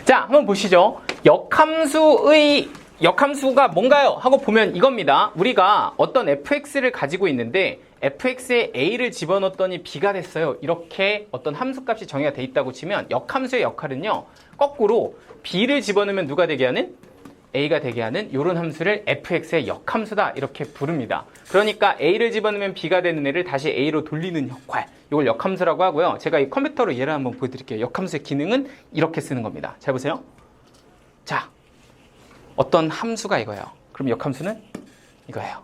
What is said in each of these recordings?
자, 한번 보시죠. 역함수가 뭔가요? 하고 보면 이겁니다. 우리가 어떤 fx를 가지고 있는데 fx에 a를 집어넣었더니 b가 됐어요. 이렇게 어떤 함수값이 정의가 돼 있다고 치면 역함수의 역할은요. 거꾸로 b를 집어넣으면 누가 되게 하는? a가 되게 하는 이런 함수를 fx의 역함수다 이렇게 부릅니다. 그러니까 a를 집어넣으면 b가 되는 애를 다시 a로 돌리는 역할, 이걸 역함수라고 하고요. 제가 이 컴퓨터로 예를 한번 보여드릴게요. 역함수의 기능은 이렇게 쓰는 겁니다. 잘 보세요. 자, 어떤 함수가 이거예요. 그럼 역함수는 이거예요.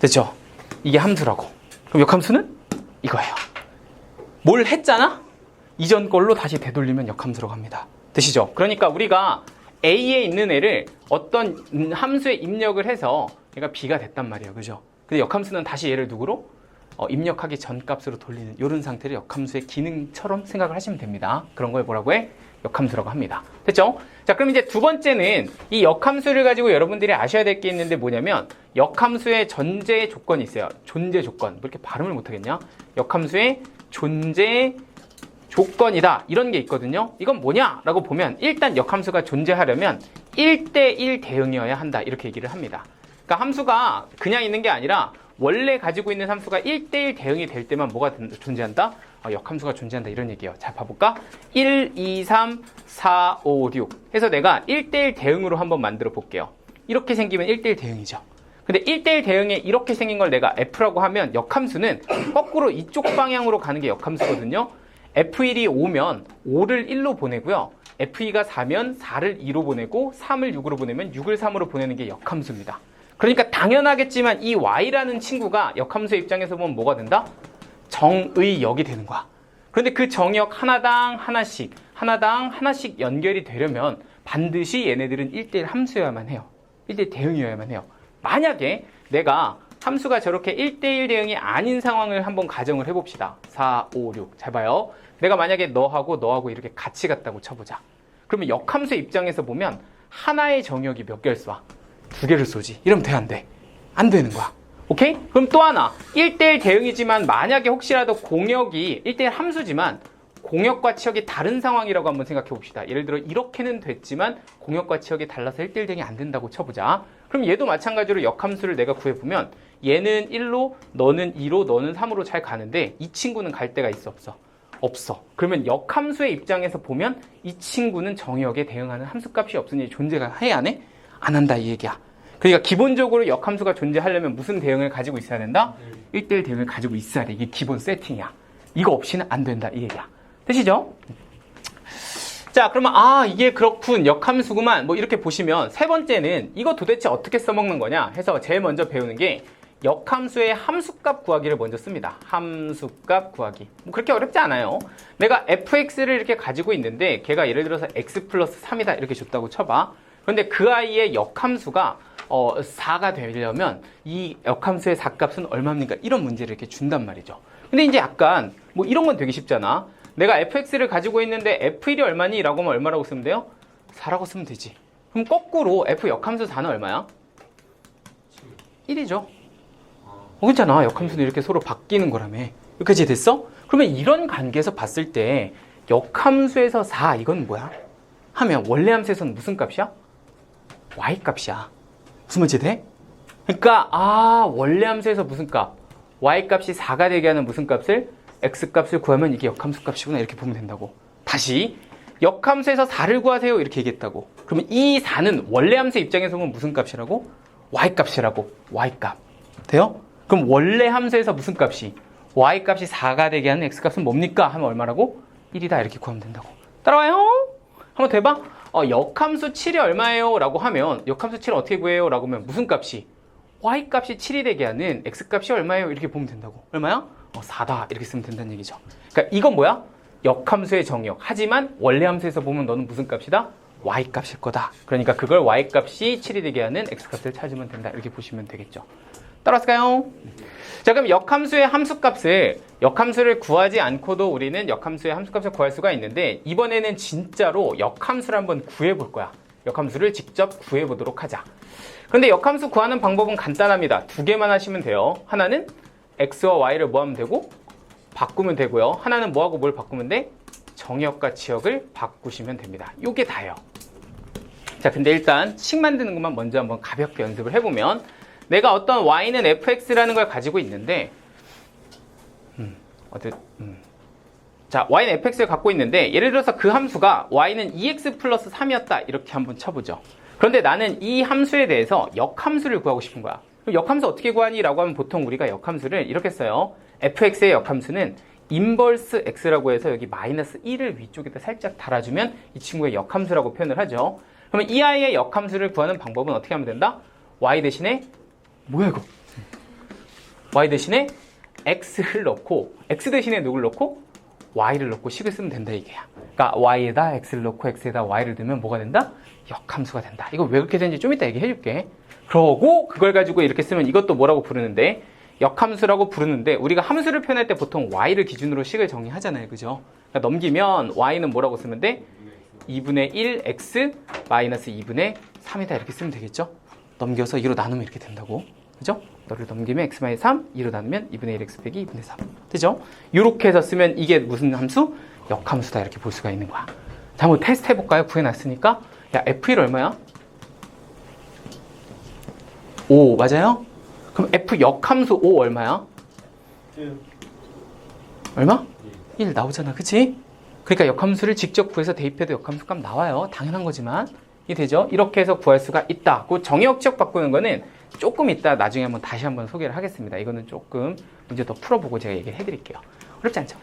됐죠? 이게 함수라고. 그럼 역함수는 이거예요. 뭘 했잖아? 이전 걸로 다시 되돌리면 역함수라고 합니다. 되시죠? 그러니까 우리가 A에 있는 애를 어떤 함수에 입력을 해서 얘가 B가 됐단 말이에요. 그죠? 근데 역함수는 다시 얘를 누구로? 입력하기 전 값으로 돌리는 이런 상태를 역함수의 기능처럼 생각을 하시면 됩니다. 그런 걸 뭐라고 해? 역함수라고 합니다. 됐죠? 자, 그럼 이제 두 번째는 이 역함수를 가지고 여러분들이 아셔야 될 게 있는데 뭐냐면 역함수의 전제 조건이 있어요. 존재 조건. 뭐 이렇게 발음을 못하겠냐? 역함수의 존재 조건이다. 이런 게 있거든요. 이건 뭐냐라고 보면 일단 역함수가 존재하려면 1대1 대응이어야 한다. 이렇게 얘기를 합니다. 그러니까 함수가 그냥 있는 게 아니라 원래 가지고 있는 함수가 1대1 대응이 될 때만 뭐가 존재한다? 역함수가 존재한다 이런 얘기예요. 자, 봐볼까? 1, 2, 3, 4, 5, 6 해서 내가 1대1 대응으로 한번 만들어 볼게요. 이렇게 생기면 1대1 대응이죠. 근데 1대1 대응에 이렇게 생긴 걸 내가 F라고 하면 역함수는 거꾸로 이쪽 방향으로 가는 게 역함수거든요. F1이 5면 5를 1로 보내고요. F2가 4면 4를 2로 보내고 3을 6으로 보내면 6을 3으로 보내는 게 역함수입니다. 그러니까 당연하겠지만 이 Y라는 친구가 역함수의 입장에서 보면 뭐가 된다? 정의역이 되는 거야. 그런데 그 정의역 하나당 하나씩 연결이 되려면 반드시 얘네들은 1대1 함수여야만 해요. 1대1 대응이어야만 해요. 만약에 내가 함수가 저렇게 1대1 대응이 아닌 상황을 한번 가정을 해봅시다. 4, 5, 6. 잘 봐요. 내가 만약에 너하고 이렇게 같이 갔다고 쳐보자. 그러면 역함수의 입장에서 보면 하나의 정의역이 몇 개를 쏴? 2개를 쏘지. 이러면 돼, 안 돼? 안 되는 거야. 오케이? 그럼 또 하나. 1대1 대응이지만 만약에 혹시라도 공역이 1대1 함수지만 공역과 치역이 다른 상황이라고 한번 생각해 봅시다. 예를 들어 이렇게는 됐지만 공역과 치역이 달라서 1대1 대응이 안 된다고 쳐보자. 그럼 얘도 마찬가지로 역함수를 내가 구해보면 얘는 1로, 너는 2로, 너는 3으로 잘 가는데 이 친구는 갈 데가 있어, 없어? 없어. 그러면 역함수의 입장에서 보면 이 친구는 정의역에 대응하는 함수값이 없으니 존재가 해, 안 해? 안 한다 이 얘기야. 그러니까 기본적으로 역함수가 존재하려면 무슨 대응을 가지고 있어야 된다? 1대1 대응을 가지고 있어야 돼. 이게 기본 세팅이야. 이거 없이는 안 된다 이 얘기야. 되시죠? 자, 그러면 이게 그렇군. 역함수구만. 뭐 이렇게 보시면 세 번째는 이거 도대체 어떻게 써먹는 거냐 해서 제일 먼저 배우는 게 역함수의 함수값 구하기를 먼저 씁니다. 함수값 구하기. 뭐 그렇게 어렵지 않아요. 내가 fx를 이렇게 가지고 있는데 걔가 예를 들어서 x 플러스 3이다 이렇게 줬다고 쳐봐. 그런데 그 아이의 역함수가 4가 되려면 이 역함수의 4값은 얼마입니까? 이런 문제를 이렇게 준단 말이죠. 근데 이제 약간 뭐 이런 건 되게 쉽잖아. 내가 fx를 가지고 있는데 f1이 얼마니? 라고 하면 얼마라고 쓰면 돼요? 4라고 쓰면 되지. 그럼 거꾸로 f 역함수 4는 얼마야? 1이죠. 그렇잖아. 역함수는 이렇게 서로 바뀌는 거라며. 여기까지 됐어? 그러면 이런 관계에서 봤을 때 역함수에서 4 이건 뭐야? 하면 원래 함수에서는 무슨 값이야? y 값이야. 무슨 말인지 돼? 그러니까 원래 함수에서 무슨 값? y 값이 4가 되게 하는 무슨 값을? x 값을 구하면 이게 역함수 값이구나 이렇게 보면 된다고. 다시 역함수에서 4를 구하세요 이렇게 얘기했다고. 그러면 이 4는 원래 함수 입장에서 보면 무슨 값이라고? y 값이라고. y 값. 돼요? 그럼 원래 함수에서 무슨 값이? y 값이 4가 되게 하는 x 값은 뭡니까? 하면 얼마라고? 1이다 이렇게 구하면 된다고. 따라와요? 한번 더 해봐. 역함수 7이 얼마예요? 라고 하면 역함수 7은 어떻게 구해요? 라고 하면 무슨 값이? y 값이 7이 되게 하는 x 값이 얼마예요? 이렇게 보면 된다고. 얼마야? 4다 이렇게 쓰면 된다는 얘기죠. 그러니까 이건 뭐야? 역함수의 정의역. 하지만 원래 함수에서 보면 너는 무슨 값이다? y 값일 거다. 그러니까 그걸 y 값이 7이 되게 하는 x 값을 찾으면 된다. 이렇게 보시면 되겠죠. 따라왔을까요? 자, 그럼 역함수의 함수값을 역함수를 구하지 않고도 우리는 역함수의 함수값을 구할 수가 있는데 이번에는 진짜로 역함수를 한번 구해볼 거야. 역함수를 직접 구해보도록 하자. 그런데 역함수 구하는 방법은 간단합니다. 두 개만 하시면 돼요. 하나는 x와 y를 뭐 하면 되고? 바꾸면 되고요. 하나는 뭐하고 뭘 바꾸면 돼? 정의역과 지역을 바꾸시면 됩니다. 요게 다예요. 자, 근데 일단 식 만드는 것만 먼저 한번 가볍게 연습을 해보면 내가 어떤 y는 fx라는 걸 가지고 있는데 자, y는 fx를 갖고 있는데 예를 들어서 그 함수가 y는 2x 플러스 3이었다 이렇게 한번 쳐보죠. 그런데 나는 이 함수에 대해서 역함수를 구하고 싶은 거야. 그럼 역함수 어떻게 구하니? 라고 하면 보통 우리가 역함수를 이렇게 써요. fx의 역함수는 인버스 x라고 해서 여기 마이너스 1을 위쪽에다 살짝 달아주면 이 친구의 역함수라고 표현을 하죠. 그러면 이 아이의 역함수를 구하는 방법은 어떻게 하면 된다? y 대신에 뭐야 이거? y 대신에 x를 넣고 x 대신에 누굴 넣고? y를 넣고 식을 쓰면 된다 이게야. 그러니까 y에다 x를 넣고 x에다 y를 넣으면 뭐가 된다? 역함수가 된다. 이거 왜 그렇게 되는지 좀 이따 얘기해 줄게. 그러고 그걸 가지고 이렇게 쓰면 이것도 뭐라고 부르는데? 역함수라고 부르는데 우리가 함수를 표현할 때 보통 y를 기준으로 식을 정의하잖아요. 그죠? 그러니까 넘기면 y는 뭐라고 쓰면 돼? 2분의 1 x 마이너스 2분의 3이다 이렇게 쓰면 되겠죠? 넘겨서 2로 나누면 이렇게 된다고. 그죠? 너를 넘기면 x 마이너스 3, 2로 나누면 2분의 1 x 빼기 2분의 3. 되죠? 이렇게 해서 쓰면 이게 무슨 함수? 역함수다 이렇게 볼 수가 있는 거야. 자, 한번 테스트 해볼까요? 구해놨으니까. 야, f1 얼마야? 5 맞아요? 그럼 f 역함수 5 얼마야? 1. 얼마? 1 나오잖아. 그치? 그러니까 역함수를 직접 구해서 대입해도 역함수 값 나와요. 당연한 거지만. 이 되죠? 이렇게 해서 구할 수가 있다. 그 정의역 지역 바꾸는 거는 조금 이따 나중에 한번 다시 한번 소개를 하겠습니다. 이거는 조금 문제 더 풀어보고 제가 얘기를 해드릴게요. 어렵지 않죠?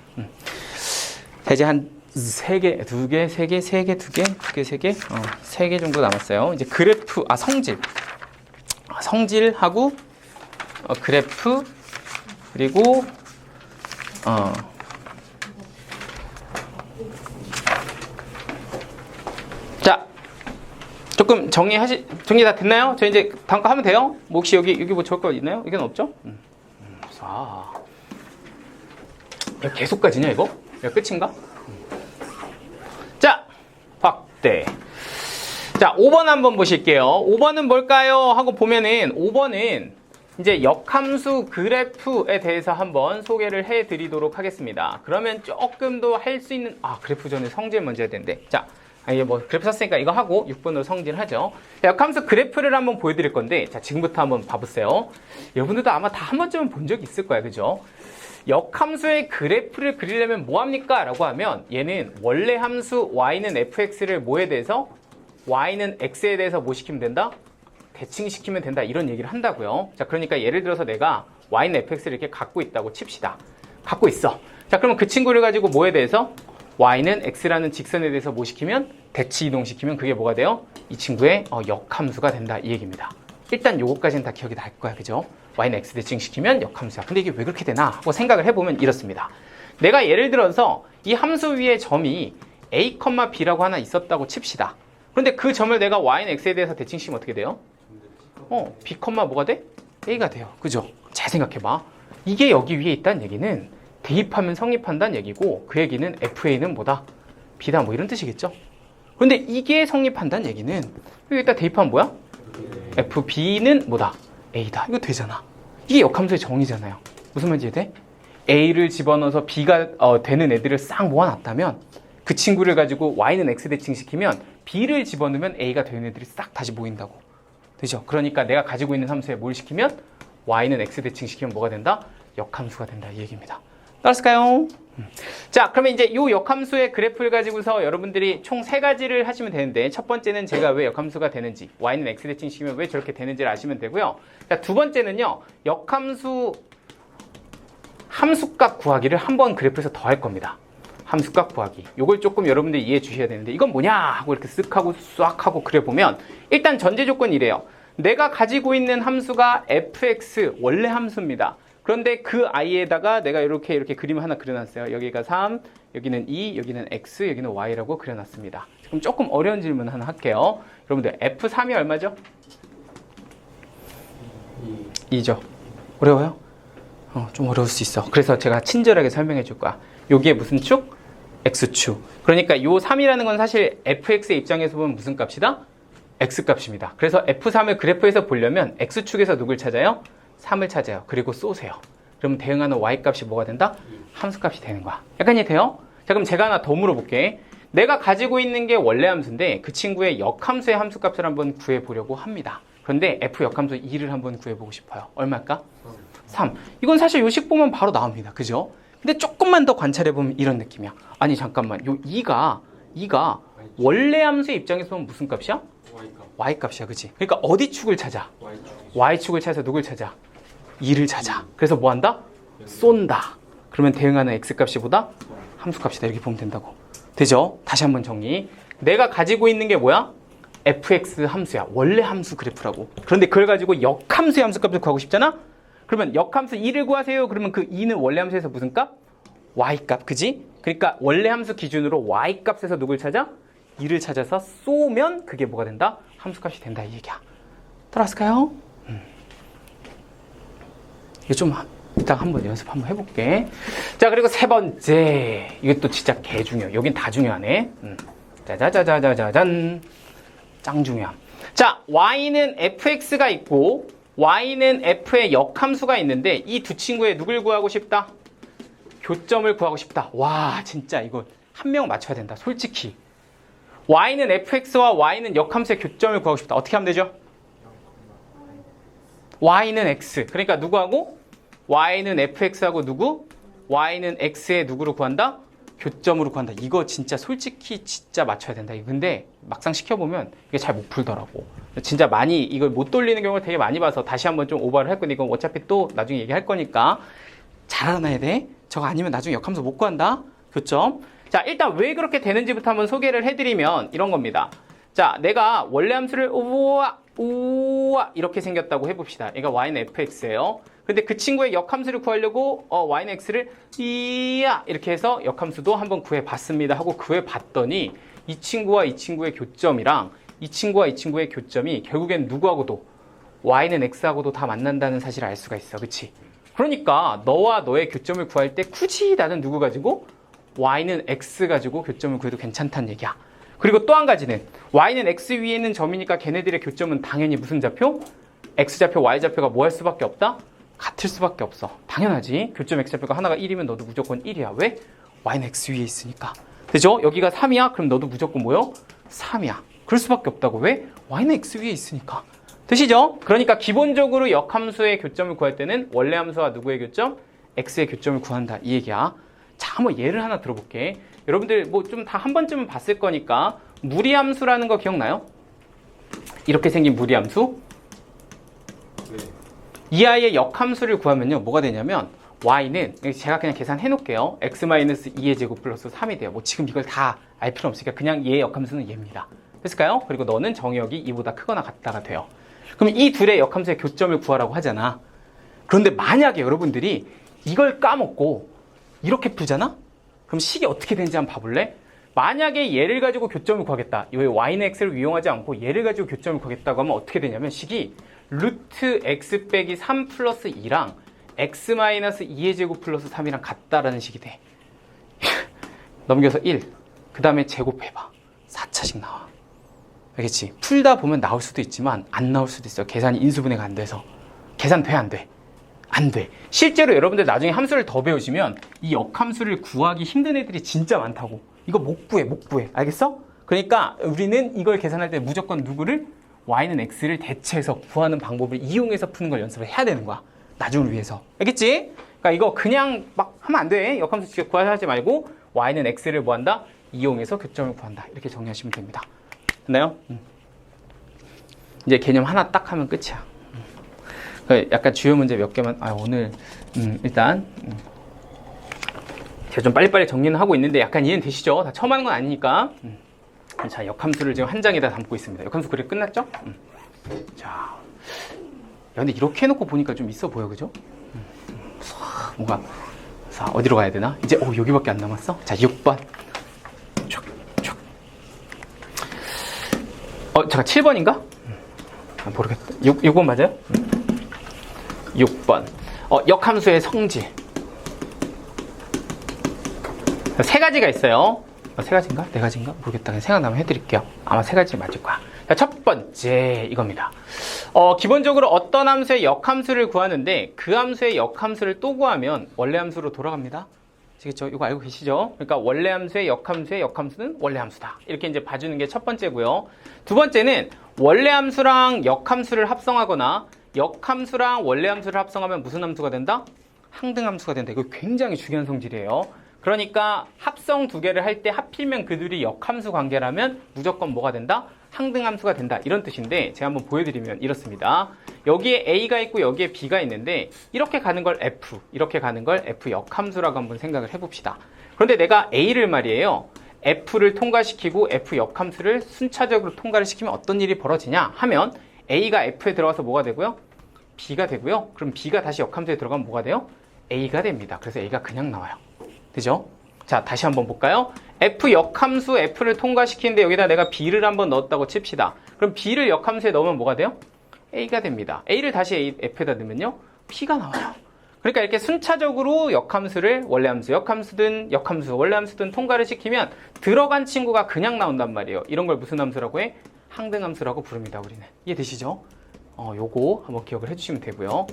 자, 이제 한 3개, 2개, 3개, 3개, 2개, 2개, 3개, 3개 정도 남았어요. 이제 그래프, 성질. 성질하고, 그래프, 그리고, 자, 조금 정리 다 됐나요? 저 이제 다음 거 하면 돼요? 뭐 혹시 여기 뭐 적을 거 있나요? 이건 없죠? 이거 계속까지냐, 이거? 이거 끝인가? 자, 확대. 자, 5번 한번 보실게요. 5번은 뭘까요? 하고 보면은 5번은 이제 역함수 그래프에 대해서 한번 소개를 해드리도록 하겠습니다. 그러면 조금 더 할 수 있는, 그래프 전에 성질 먼저 해야 되는데. 자, 이게 뭐 그래프 썼으니까 이거 하고 6번으로 성질하죠. 역함수 그래프를 한번 보여드릴 건데, 자, 지금부터 한번 봐보세요. 여러분들도 아마 다 한 번쯤은 본 적이 있을 거야, 그죠? 역함수의 그래프를 그리려면 뭐합니까? 라고 하면 얘는 원래 함수 y는 fx를 뭐에 대해서? y는 x에 대해서 뭐 시키면 된다? 대칭시키면 된다 이런 얘기를 한다고요. 자, 그러니까 예를 들어서 내가 y는 fx를 이렇게 갖고 있다고 칩시다. 갖고 있어. 자, 그러면 그 친구를 가지고 뭐에 대해서? y는 x라는 직선에 대해서 뭐 시키면? 대치 이동시키면 그게 뭐가 돼요? 이 친구의 역함수가 된다 이 얘기입니다. 일단 요거까지는 다 기억이 날 거야. 그죠? y는 x 대칭시키면 역함수야. 근데 이게 왜 그렇게 되나 하고 생각을 해보면 이렇습니다. 내가 예를 들어서 이 함수 위에 점이 a, b라고 하나 있었다고 칩시다. 그런데 그 점을 내가 y는 x에 대해서 대칭시키면 어떻게 돼요? b, 뭐가 돼? a가 돼요. 그죠? 잘 생각해봐. 이게 여기 위에 있다는 얘기는 대입하면 성립한다는 얘기고 그 얘기는 fa는 뭐다? b다 뭐 이런 뜻이겠죠? 그런데 이게 성립한다는 얘기는 여기다 대입하면 뭐야? fb는 뭐다? a다. 이거 되잖아. 이게 역함수의 정의잖아요. 무슨 말인지 돼? a를 집어넣어서 b가 되는 애들을 싹 모아놨다면 그 친구를 가지고 y는 x 대칭시키면 b를 집어넣으면 a가 되는 애들이 싹 다시 모인다고. 되죠? 그러니까 내가 가지고 있는 함수에 뭘 시키면 y는 x 대칭시키면 뭐가 된다? 역함수가 된다 이 얘기입니다. 따랐을까요? 자, 그러면 이제 이 역함수의 그래프를 가지고서 여러분들이 총 3가지를 하시면 되는데 첫 번째는 제가 왜 역함수가 되는지 y는 x 대칭시키면 왜 저렇게 되는지를 아시면 되고요. 자, 두 번째는요. 역함수 함수값 구하기를 한번 그래프에서 더 할 겁니다. 함수값 구하기. 요걸 조금 여러분들이 이해해 주셔야 되는데 이건 뭐냐 하고 이렇게 쓱 하고 싹 하고 그려보면 일단 전제 조건이 이래요. 내가 가지고 있는 함수가 fx 원래 함수입니다. 그런데 그 i에다가 내가 이렇게 그림 하나 그려놨어요. 여기가 3, 여기는 2, 여기는 x, 여기는 y라고 그려놨습니다. 그럼 조금 어려운 질문 하나 할게요. 여러분들 f3이 얼마죠? 2죠. 어려워요? 좀 어려울 수 있어. 그래서 제가 친절하게 설명해 줄 거야. 여기에 무슨 축? x축. 그러니까 요 3이라는 건 사실 fx의 입장에서 보면 무슨 값이다? x값입니다. 그래서 f3을 그래프에서 보려면 x축에서 누굴 찾아요? 3을 찾아요. 그리고 쏘세요. 그러면 대응하는 y값이 뭐가 된다? 함수값이 되는 거야. 약간 이해돼요? 자, 그럼 제가 하나 더 물어볼게. 내가 가지고 있는 게 원래 함수인데 그 친구의 역함수의 함수값을 한번 구해보려고 합니다. 그런데 f 역함수 2를 한번 구해보고 싶어요. 얼마일까? 3. 이건 사실 요식 보면 바로 나옵니다. 그죠? 근데 조금만 더 관찰해보면 이런 느낌이야. 아니 잠깐만, 요 2가 원래 함수의 입장에서 보면 무슨 값이야? y값이야. 그치? 그러니까 어디 축을 찾아? y축을 찾아서 누굴 찾아? 2를 찾아. 그래서 뭐 한다? 쏜다. 그러면 대응하는 x값이 보다 함수값이다. 이렇게 보면 된다고. 되죠? 다시 한번 정리. 내가 가지고 있는 게 뭐야? fx 함수야. 원래 함수 그래프라고. 그런데 그걸 가지고 역함수의 함수값을 구하고 싶잖아? 그러면 역함수 2를 구하세요. 그러면 그 2는 원래 함수에서 무슨 값? y값. 그지? 그러니까 원래 함수 기준으로 y값에서 누굴 찾아? 2를 찾아서 쏘면 그게 뭐가 된다? 함수값이 된다. 이 얘기야. 따라왔을까요? 이거 좀 이따 한번 연습 한번 해볼게. 자, 그리고 세 번째. 이것도 진짜 개 중요해. 여긴 다 중요하네. 짜자자자자잔. 짱 중요함. 자, y는 fx가 있고 y는 f의 역함수가 있는데 이 두 친구의 누굴 구하고 싶다? 교점을 구하고 싶다. 와, 진짜 이거 한 명 맞춰야 된다. 솔직히. y는 fx와 y는 역함수의 교점을 구하고 싶다. 어떻게 하면 되죠? y는 x. 그러니까 누구하고? y는 fx하고 누구? y는 x의 누구로 구한다? 교점으로 구한다. 이거 진짜 솔직히 진짜 맞춰야 된다. 근데 막상 시켜보면 이게 잘 못 풀더라고. 진짜 많이 이걸 못 돌리는 경우를 되게 많이 봐서 다시 한번 좀 오버를 할 건데 이건 어차피 또 나중에 얘기할 거니까 잘 알아놔야 돼. 저거 아니면 나중에 역함수 못 구한다. 교점. 자, 일단 왜 그렇게 되는지부터 한번 소개를 해드리면 이런 겁니다. 자, 내가 원래 함수를 우와 이렇게 생겼다고 해봅시다. 그러니까 y는 fx예요. 근데 그 친구의 역함수를 구하려고 y는 x를 이야 이렇게 해서 역함수도 한번 구해봤습니다 하고 구해봤더니 이 친구와 이 친구의 교점이랑 이 친구와 이 친구의 교점이 결국엔 누구하고도 y는 x하고도 다 만난다는 사실을 알 수가 있어. 그치? 그러니까 너와 너의 교점을 구할 때 굳이 나는 누구 가지고? y는 x 가지고 교점을 구해도 괜찮다는 얘기야. 그리고 또 한 가지는 y는 x 위에 있는 점이니까 걔네들의 교점은 당연히 무슨 좌표? x좌표, y좌표가 뭐 할 수밖에 없다? 같을 수밖에 없어. 당연하지. 교점 x좌표가 하나가 1이면 너도 무조건 1이야. 왜? y는 x 위에 있으니까. 되죠? 여기가 3이야? 그럼 너도 무조건 뭐요? 3이야. 그럴 수밖에 없다고. 왜? y는 x 위에 있으니까. 되시죠? 그러니까 기본적으로 역함수의 교점을 구할 때는 원래 함수와 누구의 교점? x의 교점을 구한다. 이 얘기야. 자, 한번 예를 하나 들어볼게. 여러분들 뭐 좀 다 한 번쯤은 봤을 거니까 무리함수라는 거 기억나요? 이렇게 생긴 무리함수. 이 아이의 역함수를 구하면요 뭐가 되냐면 y는 제가 그냥 계산해 놓을게요. x-2의 제곱 플러스 3이 돼요. 뭐 지금 이걸 다 알 필요 없으니까 그냥 얘의 역함수는 얘입니다. 됐을까요? 그리고 너는 정의역이 2보다 크거나 같다가 돼요. 그럼 이 둘의 역함수의 교점을 구하라고 하잖아. 그런데 만약에 여러분들이 이걸 까먹고 이렇게 풀잖아? 그럼 식이 어떻게 되는지 한번 봐볼래? 만약에 얘를 가지고 교점을 구하겠다. 이 y는 x를 이용하지 않고 얘를 가지고 교점을 구하겠다고 하면 어떻게 되냐면 식이 루트 x 빼기 3 플러스 2랑 x 마이너스 2의 제곱 플러스 3이랑 같다라는 식이 돼. 넘겨서 1. 그 다음에 제곱해봐. 4차씩 나와. 알겠지? 풀다 보면 나올 수도 있지만 안 나올 수도 있어요. 계산이 인수분해가 안 돼서. 계산 돼, 안 돼? 안 돼. 실제로 여러분들 나중에 함수를 더 배우시면 이 역함수를 구하기 힘든 애들이 진짜 많다고. 이거 못 구해. 알겠어? 그러니까 우리는 이걸 계산할 때 무조건 누구를? y는 x를 대체해서 구하는 방법을 이용해서 푸는 걸 연습을 해야 되는 거야. 나중을 위해서. 알겠지? 그러니까 이거 그냥 막 하면 안 돼. 역함수 직접 구하지 말고 y는 x를 뭐 한다? 이용해서 교점을 구한다. 이렇게 정리하시면 됩니다. 됐나요? 이제 개념 하나 딱 하면 끝이야. 약간 주요 문제 몇 개만 오늘 일단 제가 좀 빨리빨리 정리는 하고 있는데 약간 이해는 되시죠? 다 처음 하는 건 아니니까. 자, 역함수를 지금 한 장에다 담고 있습니다. 역함수 그래 끝났죠? 자, 야, 근데 이렇게 해놓고 보니까 좀 있어 보여, 그죠? 뭔가 자, 어디로 가야 되나? 이제 여기밖에 안 남았어. 자, 6번. 잠깐 7번인가? 모르겠다. 6번 맞아요? 6번. 역함수의 성질. 세 가지가 있어요. 세 가지인가? 네 가지인가? 모르겠다. 그냥 생각나면 해드릴게요. 아마 세 가지 맞을 거야. 자, 첫 번째 이겁니다. 기본적으로 어떤 함수의 역함수를 구하는데 그 함수의 역함수를 또 구하면 원래 함수로 돌아갑니다. 아시겠죠? 이거 알고 계시죠? 그러니까 원래 함수의 역함수의 역함수는 원래 함수다. 이렇게 이제 봐주는 게 첫 번째고요. 두 번째는 원래 함수랑 역함수를 합성하거나 역함수랑 원래 함수를 합성하면 무슨 함수가 된다? 항등함수가 된다. 이거 굉장히 중요한 성질이에요. 그러니까 합성 두 개를 할 때 하필이면 그 둘이 역함수 관계라면 무조건 뭐가 된다? 항등함수가 된다. 이런 뜻인데 제가 한번 보여드리면 이렇습니다. 여기에 A가 있고 여기에 B가 있는데 이렇게 가는 걸 F, 이렇게 가는 걸 F 역함수라고 한번 생각을 해봅시다. 그런데 내가 A를 말이에요. F를 통과시키고 F 역함수를 순차적으로 통과를 시키면 어떤 일이 벌어지냐 하면 A가 F에 들어가서 뭐가 되고요? B가 되고요. 그럼 B가 다시 역함수에 들어가면 뭐가 돼요? A가 됩니다. 그래서 A가 그냥 나와요. 되죠? 자, 다시 한번 볼까요? F 역함수 F를 통과시키는데 여기다 내가 B를 한번 넣었다고 칩시다. 그럼 B를 역함수에 넣으면 뭐가 돼요? A가 됩니다. A를 다시 F에다 넣으면요? P가 나와요. 그러니까 이렇게 순차적으로 역함수를 원래함수, 역함수든 역함수, 원래함수든 통과를 시키면 들어간 친구가 그냥 나온단 말이에요. 이런 걸 무슨 함수라고 해? 항등함수라고 부릅니다, 우리는. 이해되시죠? 요거 한번 기억을 해주시면 되고요.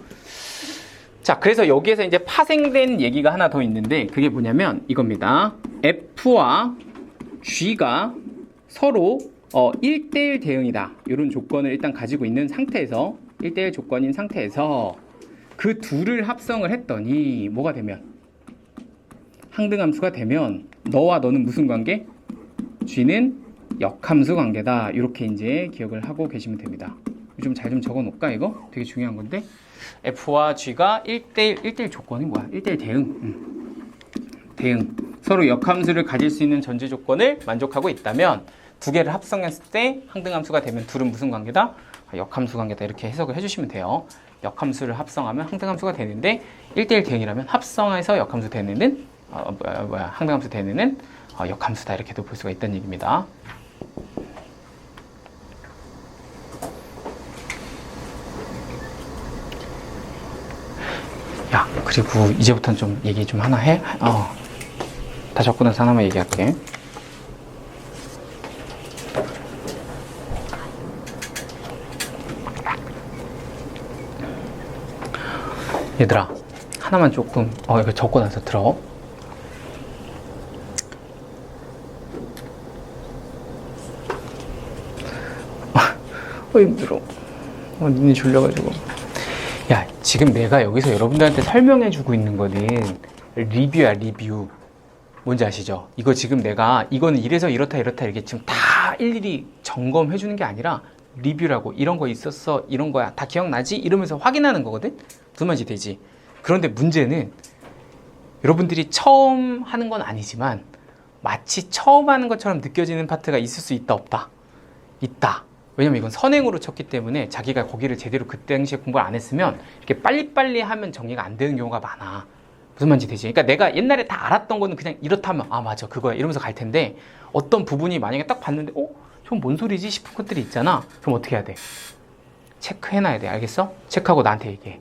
자, 그래서 여기에서 이제 파생된 얘기가 하나 더 있는데 그게 뭐냐면 이겁니다. F와 G가 서로 1대1 대응이다. 이런 조건을 일단 가지고 있는 상태에서 1대1 조건인 상태에서 그 둘을 합성을 했더니 뭐가 되면 항등함수가 되면 너와 너는 무슨 관계? G는 역함수 관계다. 이렇게 이제 기억을 하고 계시면 됩니다. 좀 잘 좀 적어 놓을까 이거? 되게 중요한 건데 F와 G가 1대1 조건이 뭐야? 1대1 대응. 대응. 서로 역함수를 가질 수 있는 전제 조건을 만족하고 있다면 두 개를 합성했을 때 항등함수가 되면 둘은 무슨 관계다? 역함수 관계다. 이렇게 해석을 해주시면 돼요. 역함수를 합성하면 항등함수가 되는데 1대1 대응이라면 합성해서 역함수 되는 항등함수 되는 역함수다. 이렇게도 볼 수가 있다는 얘기입니다. 야, 그리고 이제부터는 좀 얘기 좀 하나 해? 다 적고 나서 하나만 얘기할게. 얘들아, 하나만 조금, 이거 적고 나서 들어. 힘들어. 눈이 졸려가지고. 야, 지금 내가 여기서 여러분들한테 설명해주고 있는 거는 리뷰야, 리뷰. 뭔지 아시죠? 이거 지금 내가 이거는 이래서 이렇다 이렇게 지금 다 일일이 점검해주는 게 아니라 리뷰라고. 이런 거 있었어, 이런 거야, 다 기억나지? 이러면서 확인하는 거거든? 무슨 말인지 되지? 그런데 문제는 여러분들이 처음 하는 건 아니지만 마치 처음 하는 것처럼 느껴지는 파트가 있을 수 있다, 없다? 있다. 왜냐면 이건 선행으로 쳤기 때문에 자기가 거기를 제대로 그때 당시에 공부를 안 했으면 이렇게 빨리빨리 하면 정리가 안 되는 경우가 많아. 무슨 말인지 되지? 그러니까 내가 옛날에 다 알았던 거는 그냥 이렇다면 맞아, 그거야 이러면서 갈 텐데 어떤 부분이 만약에 딱 봤는데 저건 뭔 소리지 싶은 것들이 있잖아. 그럼 어떻게 해야 돼? 체크해놔야 돼. 알겠어? 체크하고 나한테 얘기해.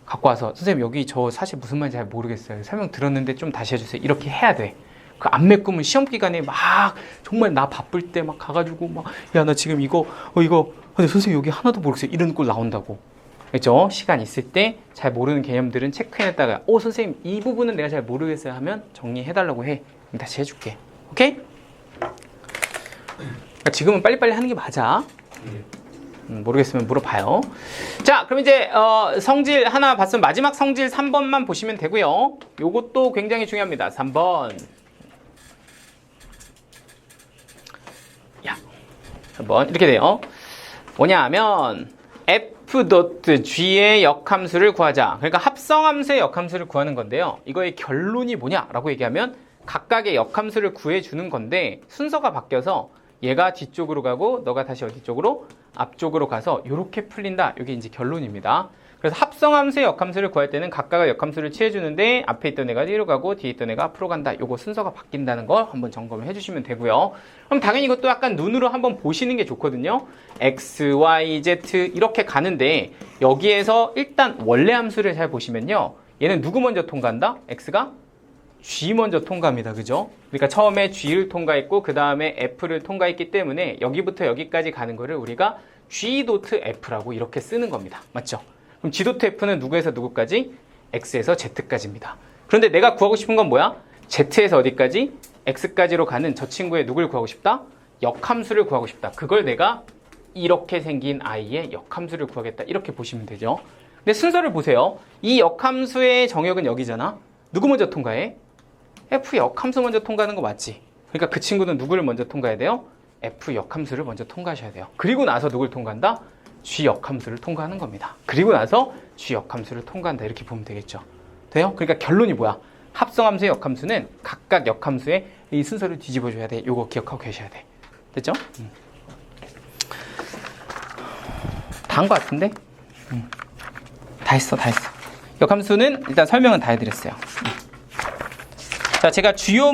갖고 와서 선생님 여기 저 사실 무슨 말인지 잘 모르겠어요. 설명 들었는데 좀 다시 해주세요. 이렇게 해야 돼. 그 안 메꾸면 시험 기간에 막 정말 나 바쁠 때 막 가가지고 막 야 나 지금 이거 근데 선생님 여기 하나도 모르겠어요. 이런 꼴 나온다고. 그렇죠? 시간 있을 때 잘 모르는 개념들은 체크해놨다가 선생님 이 부분은 내가 잘 모르겠어요 하면 정리해달라고 해. 그럼 다시 해줄게. 오케이? 그러니까 지금은 빨리빨리 하는 게 맞아. 모르겠으면 물어봐요. 자, 그럼 이제 성질 하나 봤으면 마지막 성질 3번만 보시면 되고요. 요것도 굉장히 중요합니다. 3번. 야, 3번 이렇게 돼요. 뭐냐 하면 f.g의 역함수를 구하자. 그러니까 합성함수의 역함수를 구하는 건데요. 이거의 결론이 뭐냐라고 얘기하면 각각의 역함수를 구해주는 건데 순서가 바뀌어서 얘가 뒤쪽으로 가고 너가 다시 어디 쪽으로? 앞쪽으로 가서 이렇게 풀린다. 이게 이제 결론입니다. 그래서 합성함수의 역함수를 구할 때는 각각의 역함수를 취해주는데 앞에 있던 애가 뒤로 가고 뒤에 있던 애가 앞으로 간다. 요거 순서가 바뀐다는 거 한번 점검을 해주시면 되고요. 그럼 당연히 이것도 약간 눈으로 한번 보시는 게 좋거든요. x, y, z 이렇게 가는데 여기에서 일단 원래 함수를 잘 보시면요. 얘는 누구 먼저 통과한다? x가 G 먼저 통과합니다. 그죠? 그러니까 처음에 G를 통과했고 그 다음에 F를 통과했기 때문에 여기부터 여기까지 가는 거를 우리가 G.F라고 이렇게 쓰는 겁니다. 맞죠? 그럼 G.F는 누구에서 누구까지? X에서 Z까지입니다. 그런데 내가 구하고 싶은 건 뭐야? Z에서 어디까지? X까지로 가는 저 친구의 누굴 구하고 싶다? 역함수를 구하고 싶다. 그걸 내가 이렇게 생긴 I의 역함수를 구하겠다. 이렇게 보시면 되죠. 근데 순서를 보세요. 이 역함수의 정역은 여기잖아. 누구 먼저 통과해? F 역함수 먼저 통과하는 거 맞지? 그러니까 그 친구는 누구를 먼저 통과해야 돼요? F 역함수를 먼저 통과하셔야 돼요. 그리고 나서 누굴 통과한다? G 역함수를 통과하는 겁니다. 그리고 나서 G 역함수를 통과한다. 이렇게 보면 되겠죠. 돼요? 그러니까 결론이 뭐야? 합성함수의 역함수는 각각 역함수의 이 순서를 뒤집어줘야 돼. 요거 기억하고 계셔야 돼. 됐죠? 다 한 것 같은데? 다 했어. 역함수는 일단 설명은 다 해드렸어요. 자, 제가 주요